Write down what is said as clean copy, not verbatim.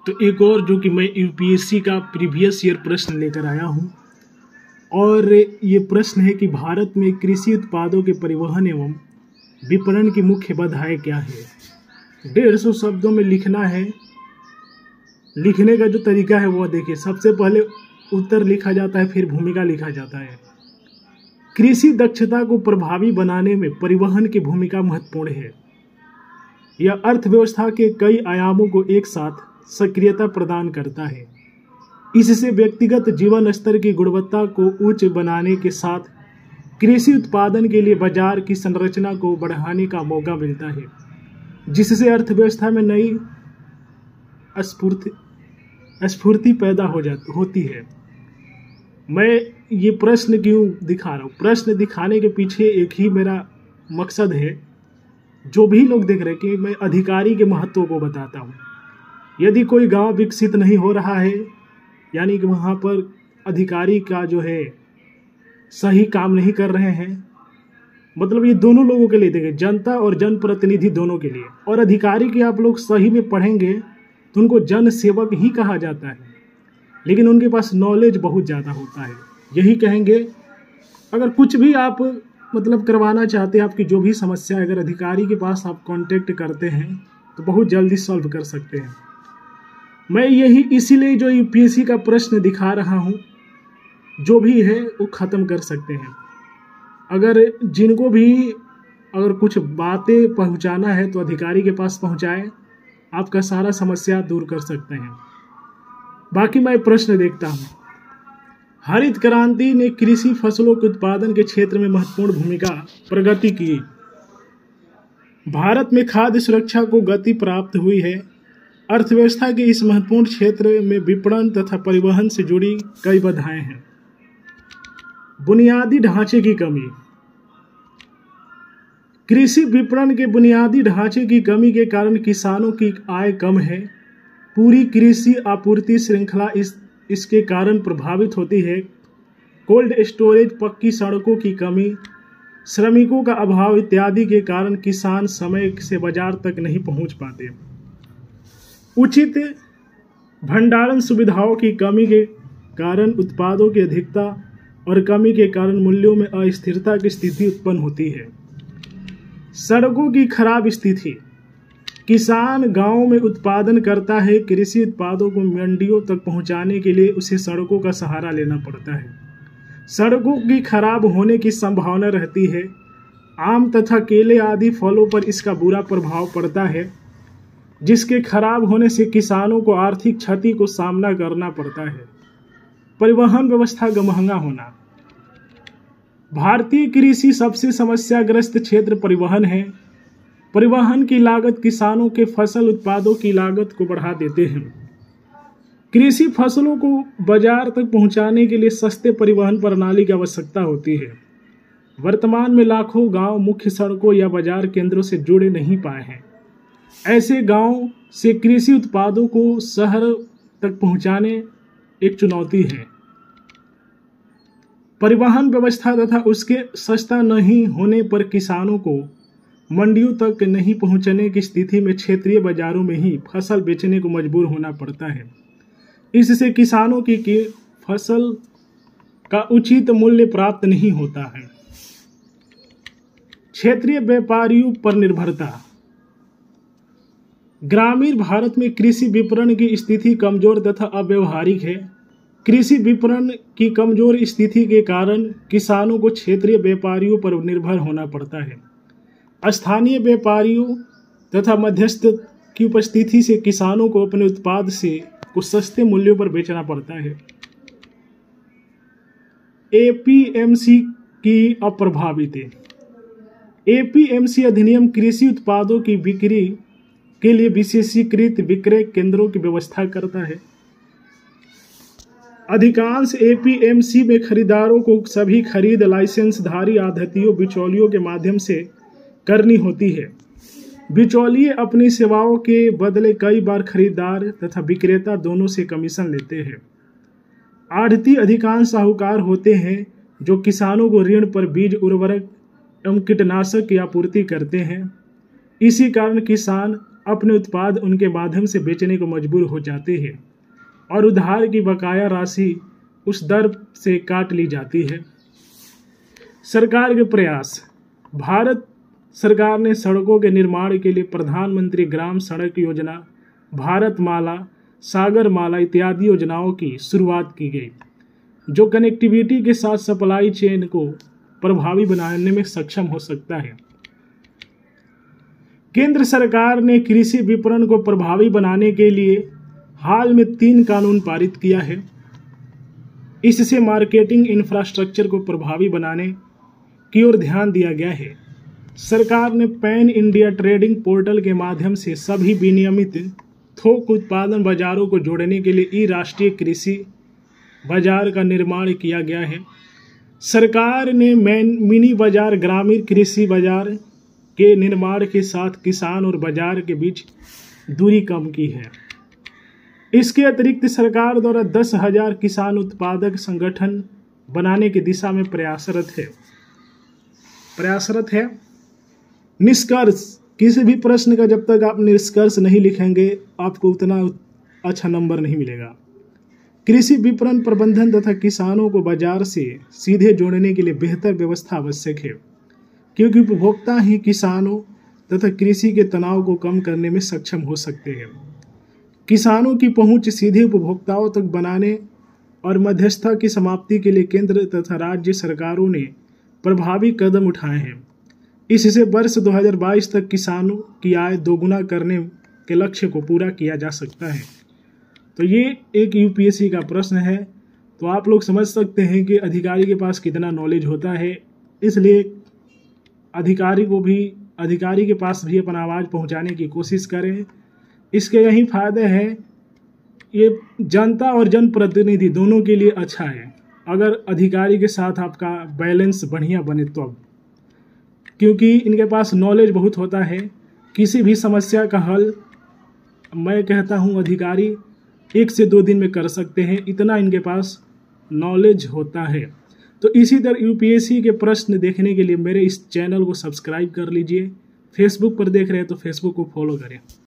तो एक और जो कि मैं यूपीएससी का प्रीवियस ईयर प्रश्न लेकर आया हूं, और ये प्रश्न है कि भारत में कृषि उत्पादों के परिवहन एवं विपणन की मुख्य बाधाएं क्या है। 150 शब्दों में लिखना है। लिखने का जो तरीका है वो देखिए, सबसे पहले उत्तर लिखा जाता है, फिर भूमिका लिखा जाता है। कृषि दक्षता को प्रभावी बनाने में परिवहन की भूमिका महत्वपूर्ण है। यह अर्थव्यवस्था के कई आयामों को एक साथ सक्रियता प्रदान करता है। इससे व्यक्तिगत जीवन स्तर की गुणवत्ता को उच्च बनाने के साथ कृषि उत्पादन के लिए बाजार की संरचना को बढ़ाने का मौका मिलता है, जिससे अर्थव्यवस्था में नई स्फूर्ति पैदा होती है। मैं ये प्रश्न क्यों दिखा रहा हूँ? प्रश्न दिखाने के पीछे एक ही मेरा मकसद है, जो भी लोग देख रहे हैं, कि मैं अधिकारी के महत्व को बताता हूँ। यदि कोई गांव विकसित नहीं हो रहा है, यानी कि वहाँ पर अधिकारी का जो है सही काम नहीं कर रहे हैं, मतलब ये दोनों लोगों के लिए देखें, जनता और जनप्रतिनिधि दोनों के लिए। और अधिकारी की आप लोग सही में पढ़ेंगे तो उनको जन सेवक ही कहा जाता है, लेकिन उनके पास नॉलेज बहुत ज़्यादा होता है। यही कहेंगे, अगर कुछ भी आप मतलब करवाना चाहते हैं, आपकी जो भी समस्या है, अगर अधिकारी के पास आप कांटेक्ट करते हैं तो बहुत जल्दी सॉल्व कर सकते हैं। मैं यही इसीलिए जो यूपीएससी का प्रश्न दिखा रहा हूँ, जो भी है वो ख़त्म कर सकते हैं। अगर जिनको भी अगर कुछ बातें पहुँचाना है तो अधिकारी के पास पहुँचाएं, आपका सारा समस्या दूर कर सकते हैं। बाकी मैं प्रश्न देखता हूँ। हरित क्रांति ने कृषि फसलों के उत्पादन के क्षेत्र में महत्वपूर्ण भूमिका प्रगति की। भारत में खाद्य सुरक्षा को गति प्राप्त हुई है। अर्थव्यवस्था के इस महत्वपूर्ण क्षेत्र में विपणन तथा परिवहन से जुड़ी कई बाधाएं हैं। बुनियादी ढांचे की कमी। कृषि विपणन के बुनियादी ढांचे की कमी के कारण किसानों की आय कम है। पूरी कृषि आपूर्ति श्रृंखला इसके कारण प्रभावित होती है। कोल्ड स्टोरेज, पक्की सड़कों की कमी, श्रमिकों का अभाव इत्यादि के कारण किसान समय से बाजार तक नहीं पहुंच पाते। उचित भंडारण सुविधाओं की कमी के कारण उत्पादों की अधिकता और कमी के कारण मूल्यों में अस्थिरता की स्थिति उत्पन्न होती है। सड़कों की खराब स्थिति। किसान गांव में उत्पादन करता है, कृषि उत्पादों को मंडियों तक पहुंचाने के लिए उसे सड़कों का सहारा लेना पड़ता है। सड़कों की खराब होने की संभावना रहती है। आम तथा केले आदि फलों पर इसका बुरा प्रभाव पड़ता है, जिसके खराब होने से किसानों को आर्थिक क्षति को सामना करना पड़ता है। परिवहन व्यवस्था का महंगा होना। भारतीय कृषि सबसे समस्याग्रस्त क्षेत्र परिवहन है। परिवहन की लागत किसानों के फसल उत्पादों की लागत को बढ़ा देते हैं। कृषि फसलों को बाजार तक पहुंचाने के लिए सस्ते परिवहन प्रणाली की आवश्यकता होती है। वर्तमान में लाखों गांव मुख्य सड़कों या बाजार केंद्रों से जुड़े नहीं पाए हैं। ऐसे गांव से कृषि उत्पादों को शहर तक पहुंचाने एक चुनौती है। परिवहन व्यवस्था तथा उसके सस्ता नहीं होने पर किसानों को मंडियों तक नहीं पहुंचने की स्थिति में क्षेत्रीय बाजारों में ही फसल बेचने को मजबूर होना पड़ता है। इससे किसानों की फसल का उचित मूल्य प्राप्त नहीं होता है। क्षेत्रीय व्यापारियों पर निर्भरता। ग्रामीण भारत में कृषि विपणन की स्थिति कमजोर तथा अव्यावहारिक है। कृषि विपणन की कमजोर स्थिति के कारण किसानों को क्षेत्रीय व्यापारियों पर निर्भर होना पड़ता है। स्थानीय व्यापारियों तथा मध्यस्थ की उपस्थिति से किसानों को अपने उत्पाद को सस्ते मूल्यों पर बेचना पड़ता है। एपीएमसी की अप्रभावित। एपीएमसी अधिनियम कृषि उत्पादों की बिक्री के लिए विशेषीकृत विक्रय केंद्रों की व्यवस्था करता है। अधिकांश एपीएमसी में खरीदारों को सभी खरीद लाइसेंसधारी आढ़तियों बिचौलियों के माध्यम से करनी होती है। बिचौलिए अपनी सेवाओं के बदले कई बार खरीदार तथा विक्रेता दोनों से कमीशन लेते हैं। आढ़ती अधिकांश साहूकार होते हैं जो किसानों को ऋण पर बीज, उर्वरक एवं कीटनाशक की आपूर्ति करते हैं। इसी कारण किसान अपने उत्पाद उनके माध्यम से बेचने को मजबूर हो जाते हैं और उधार की बकाया राशि उस दर से काट ली जाती है। सरकार के प्रयास। भारत सरकार ने सड़कों के निर्माण के लिए प्रधानमंत्री ग्राम सड़क योजना, भारत माला, सागर माला इत्यादि योजनाओं की शुरुआत की गई, जो कनेक्टिविटी के साथ सप्लाई चेन को प्रभावी बनाने में सक्षम हो सकता है। केंद्र सरकार ने कृषि विपणन को प्रभावी बनाने के लिए हाल में 3 कानून पारित किया है। इससे मार्केटिंग इंफ्रास्ट्रक्चर को प्रभावी बनाने की ओर ध्यान दिया गया है। सरकार ने पैन इंडिया ट्रेडिंग पोर्टल के माध्यम से सभी विनियमित थोक उत्पादन बाजारों को जोड़ने के लिए ई-राष्ट्रीय कृषि बाजार का निर्माण किया गया है। सरकार ने मिनी बाजार, ग्रामीण कृषि बाजार के निर्माण के साथ किसान और बाजार के बीच दूरी कम की है। इसके अतिरिक्त सरकार द्वारा 10,000 किसान उत्पादक संगठन बनाने की दिशा में प्रयासरत है। निष्कर्ष। किसी भी प्रश्न का जब तक आप निष्कर्ष नहीं लिखेंगे आपको उतना अच्छा नंबर नहीं मिलेगा। कृषि विपणन प्रबंधन तथा किसानों को बाजार से सीधे जोड़ने के लिए बेहतर व्यवस्था आवश्यक है, क्योंकि उपभोक्ता ही किसानों तथा कृषि के तनाव को कम करने में सक्षम हो सकते हैं। किसानों की पहुंच सीधे उपभोक्ताओं तक बनाने और मध्यस्थता की समाप्ति के लिए केंद्र तथा राज्य सरकारों ने प्रभावी कदम उठाए हैं। इससे वर्ष 2022 तक किसानों की आय दोगुना करने के लक्ष्य को पूरा किया जा सकता है। तो ये एक यूपीएससी का प्रश्न है, तो आप लोग समझ सकते हैं कि अधिकारी के पास कितना नॉलेज होता है। इसलिए अधिकारी के पास भी अपना आवाज़ पहुंचाने की कोशिश करें। इसके यही फायदे हैं, ये जनता और जनप्रतिनिधि दोनों के लिए अच्छा है अगर अधिकारी के साथ आपका बैलेंस बढ़िया बने तो, क्योंकि इनके पास नॉलेज बहुत होता है। किसी भी समस्या का हल मैं कहता हूँ अधिकारी 1 से 2 दिन में कर सकते हैं, इतना इनके पास नॉलेज होता है। तो इसी तरह यूपीएससी के प्रश्न देखने के लिए मेरे इस चैनल को सब्सक्राइब कर लीजिए। फेसबुक पर देख रहे हैं तो फेसबुक को फॉलो करें।